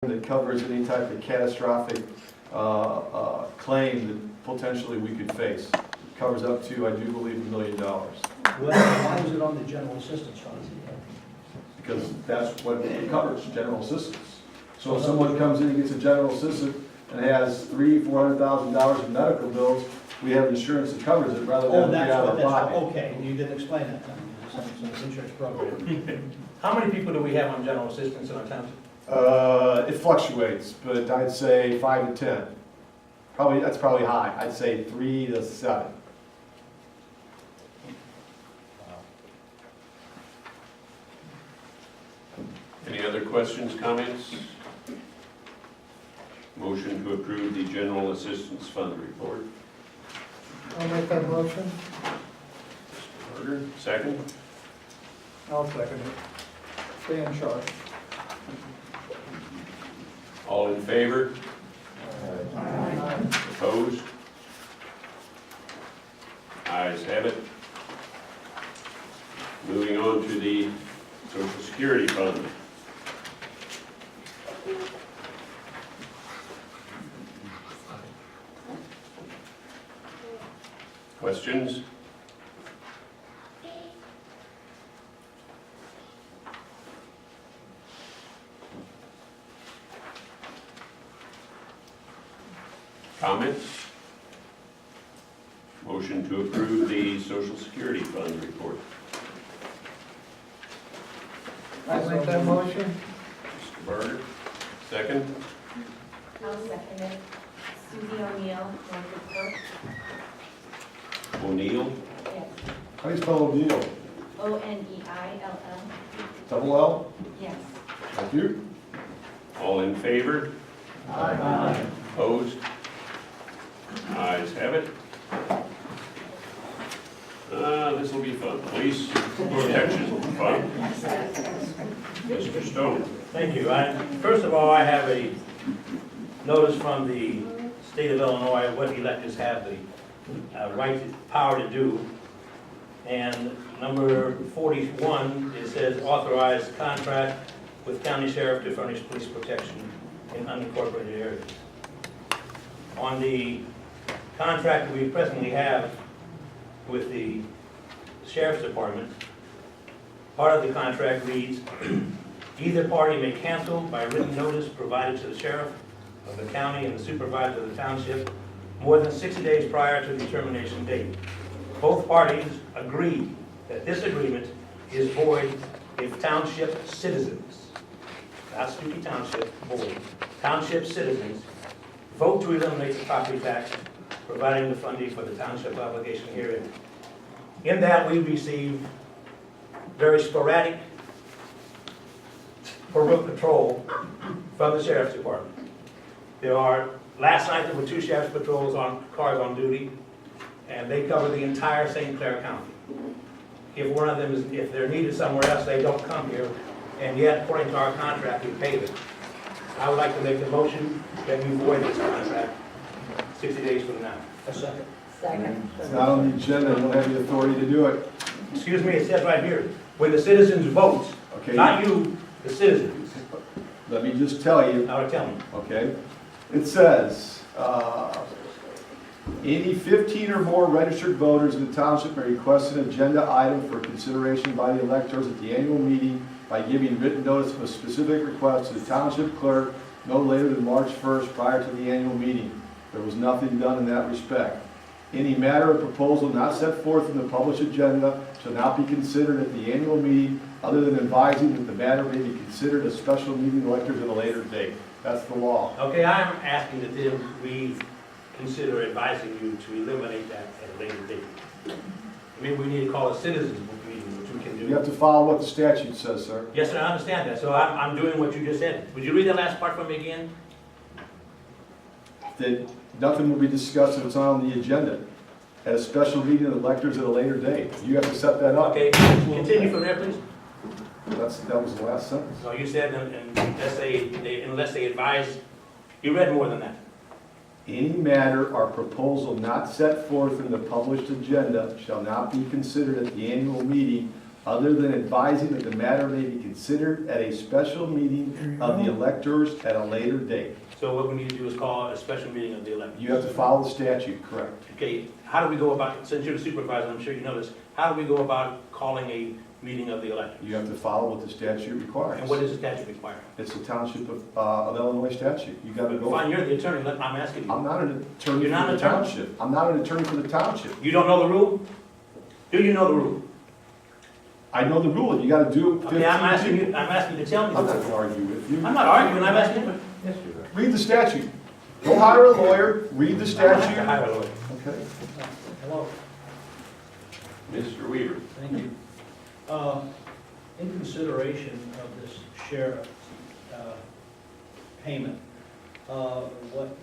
that covers any type of catastrophic claim that potentially we could face. It covers up to, I do believe, $1 million. Well, why is it on the general assistance fund? Because that's what it covers, general assistance. So if someone comes in and gets a general assistant and has $300,000–$400,000 in medical bills, we have insurance that covers it rather Oh, than that's pay out what, of that's pocket. what, okay, you didn't explain that to me. Some insurance program. How many people do we have on general assistance in our township? It fluctuates, but I'd say 5 to 10. That's probably high. I'd say 3 to 7. Any other questions, comments? Motion to approve the General Assistance Fund report. I'll make that motion. Mr. Berger, second. I'll second it. Stay in charge. All in favor? Opposed? Ayes have it. Moving on to the Social Security Fund. Questions? Comments? Motion to approve the Social Security Fund report. I'll make that motion. Mr. Berger, second. I'll second it. Susie O'Neill, Norfolk Clerk. O'Neill, Yes. How do you spell O'Neill? O-N-E-I-L-L. Double L? Yes. Thank you. all in favor? Aye. Opposed? Ayes have it. This will be fun. Police Protection Fund. Mr. Stone. Thank you. First of all, I have a notice from the state of Illinois what electors have the right, power to do. And number 41, it says authorized contract with county sheriff to furnish police protection in unincorporated areas. On the contract that we presently have with the sheriff's department, part of the contract reads, either party may cancel by written notice provided to the sheriff of the county and the supervisor of the township more than 60 days prior to the termination date. Both parties agree that this agreement is void if township citizens, not Stookey Township Board, township citizens vote to eliminate the property tax, providing the funding for the township obligation herein. In that, we receive very sporadic road patrol from the sheriff's department. Last night there were 2 sheriff's patrols cars on duty, and they cover the entire St. Clair County. If one of them if they're needed somewhere else, they don't come here, and yet, according to our contract, we pay them. I would like to make the motion that we void this contract 60 days from now. A second. Second. It's not on the agenda. I don't have the authority to do it. Excuse me, it says right here, when the citizens vote, Okay? not you, the citizens. Let me just tell you. Now tell me. Okay? It says, any 15 or more registered voters in the township may request an agenda item for consideration by the electors at the annual meeting by giving written notice of a specific request to the township clerk no later than March 1st prior to the annual meeting. There was nothing done in that respect. Any matter or proposal not set forth in the published agenda shall not be considered at the annual meeting other than advising that the matter may be considered a special meeting electors at a later date. That's the law. Okay, I'm asking that then we consider advising you to eliminate that at a later date. Maybe we need to call a citizens meeting, which we can do. You have to follow what the statute says, sir. Yes, sir, I understand that. So I'm doing what you just said. Would you read that last part for me again? That nothing will be discussed if it's not on the agenda. At a special meeting of electors at a later date. You have to set that up. Okay, continue from there, please. That was the last sentence. So you said, unless they advise, you read more than that. Any matter or proposal not set forth in the published agenda shall not be considered at the annual meeting other than advising that the matter may be considered at a special meeting of the electors at a later date. So what we need to do is call a special meeting of the electors. You have to follow the statute, correct? Okay, how do we go about, since you're the supervisor, I'm sure you know this, how do we go about calling a meeting of the electors? You have to follow what the statute requires. And what does the statute require? It's the Township of Illinois statute. You gotta go. Fine, you're the attorney, I'm asking you. I'm not an attorney You're not for an the attorney? township. I'm not an attorney for the township. You don't know the rule? Do you know the rule? I know the rule. You gotta do it 15 Okay, I'm asking people. you to tell me I'm the not rule. gonna argue with you. I'm not arguing, I'm asking you. Yes, you are. Read the statute. Go hire a lawyer, read the I statute. hire a lawyer. Okay. Hello, Mr. Weaver. thank you. In consideration of this sheriff payment, what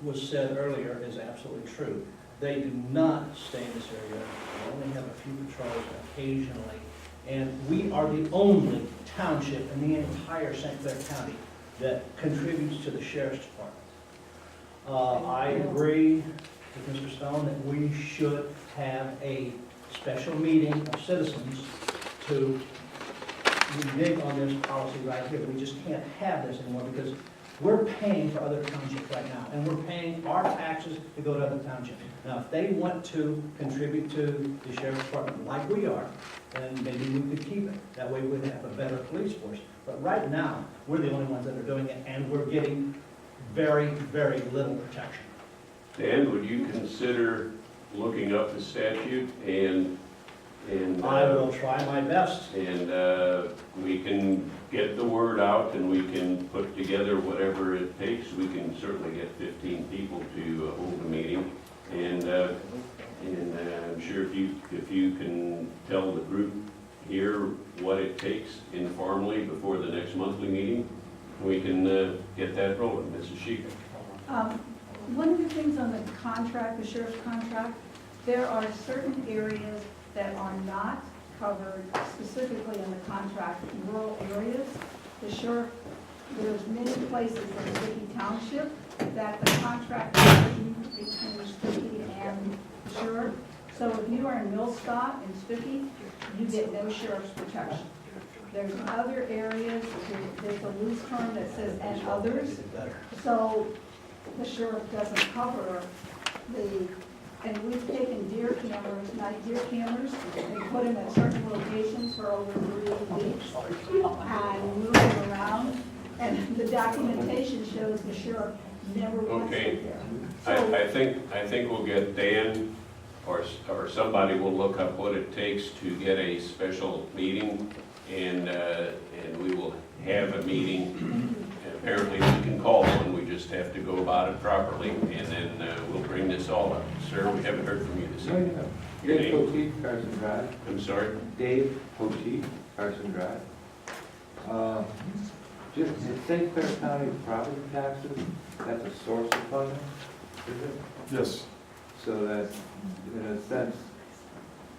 was said earlier is absolutely true. They do not stay in this area. They only have a few patrols occasionally. And we are the only township in the entire St. Clair County that contributes to the sheriff's department. I agree with Mr. Stone that we should have a special meeting of citizens to renege on this policy right here. We just can't have this anymore because we're paying for other townships right now, and we're paying our taxes to go to other townships. Now, if they want to contribute to the sheriff's department like we are, then maybe we could keep it. That way we'd have a better police force. But right now, we're the only ones that are doing it, and we're getting very, very little protection. Dan, would you consider looking up the statute and I will try my best. and we can get the word out and we can put together whatever it takes. We can certainly get 15 people to hold a meeting. And I'm sure if you can tell the group here what it takes informally before the next monthly meeting, we can get that rolling. Mrs. Sheik. One of the things on the contract, the sheriff's contract, there are certain areas that are not covered specifically in the contract, rural areas. The sheriff, there's many places in Stookey Township that the contract is written between Stookey and the sheriff. So if you are in Millscott and Stookey, you get no sheriff's protection. There's other areas, there's a loose term that says "and others," so the sheriff doesn't cover the, and we've taken deer cameras, night deer cameras, and put them at certain locations for over 3 weeks, and move them around, and the documentation shows the sheriff never wants Okay. it there. So, I think we'll get Dan or somebody will look up what it takes to get a special meeting, and we will have a meeting. Apparently we can call one, we just have to go about it properly, and then we'll bring this all up. Sir, we haven't heard from you this evening. Your Dave name? Poteet, Carson Drive. I'm sorry? Dave Poteet, Carson Drive. Just the St. Clair County property taxes, that's a source of funding, is it? Yes. So that, in a sense,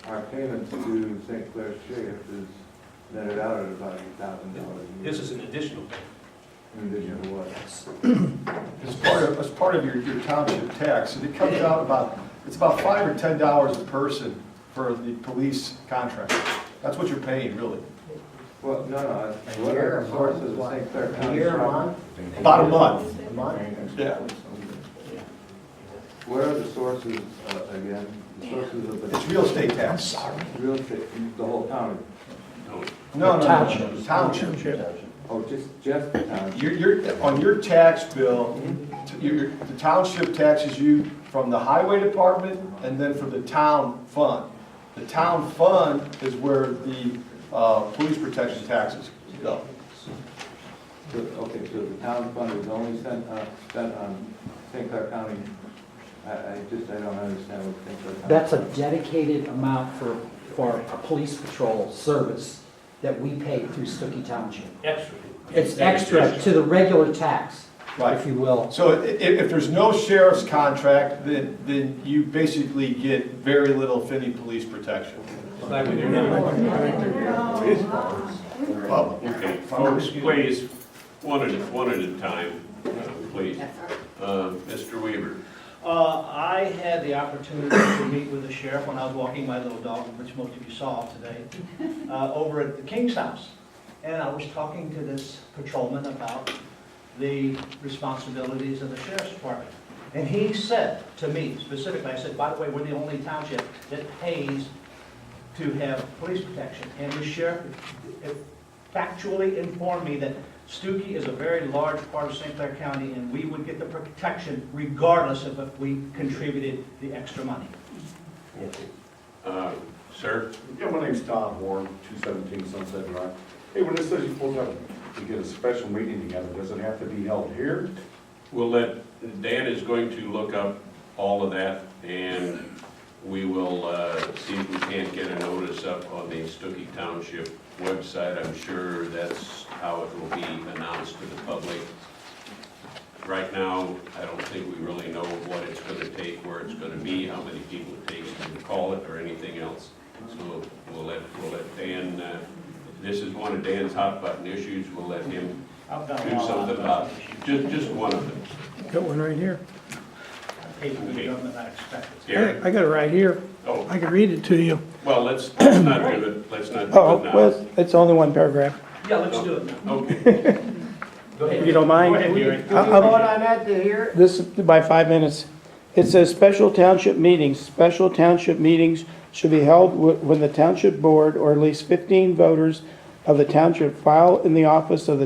our payments to St. Clair Sheriff is netted out at about $8,000 a year. This is an additional thing. In addition to what? As part of your township tax, and it comes out about, it's about $5 or $10 a person for the police contract. That's what you're paying, really. Well, no, what are the sources of St. Clair County? About a month. Yeah. What are the sources, again, the sources of the It's real estate tax. real estate, the whole county? No, township. Oh, just the township? On your tax bill, the township taxes you from the highway department and then from the town fund. The town fund is where the police protection taxes go. Okay, so the town fund is only spent on St. Clair County. I don't understand what St. Clair County. That's a dedicated amount for a police patrol service that we pay through Stookey Township. Extra. It's extra to the regular tax, Right. if you will. So if there's no sheriff's contract, then you basically get very little Finney police protection. Like we do now. Okay, folks, please, one at a time, please. Mr. Weaver. I had the opportunity to meet with the sheriff when I was walking my little dog, which most of you saw today, over at the King's house. And I was talking to this patrolman about the responsibilities of the sheriff's department. And he said to me specifically, I said, by the way, we're the only township that pays to have police protection. And the sheriff factually informed me that Stookey is a very large part of St. Clair County, and we would get the protection regardless of if we contributed the extra money. Sir? Yeah, my name's Tom Horn, 217 Sunset Drive. Hey, when this says you're supposed to get a special meeting together, does it have to be held here? We'll let, Dan is going to look up all of that, and we will see if we can't get a notice up on the Stookey Township website. I'm sure that's how it will be announced to the public. Right now, I don't think we really know what it's going to take, where it's going to be, how many people it takes to call it, or anything else. So we'll let Dan, if this is one of Dan's hot button issues, we'll let him I've got a do lot something of about issues. it. Just one of them. Got one right here. Paid for the government I expected. Gary? I got it right here. Oh, I can read it to you. well, let's not do it, let's not do Oh, it now. well, it's only one paragraph. Yeah, let's do it now. Okay. Go ahead. If you don't mind. Go ahead, Gary. This, by 5 minutes. It says special township meetings. Special township meetings should be held when the township board or at least 15 voters of the township file in the office of the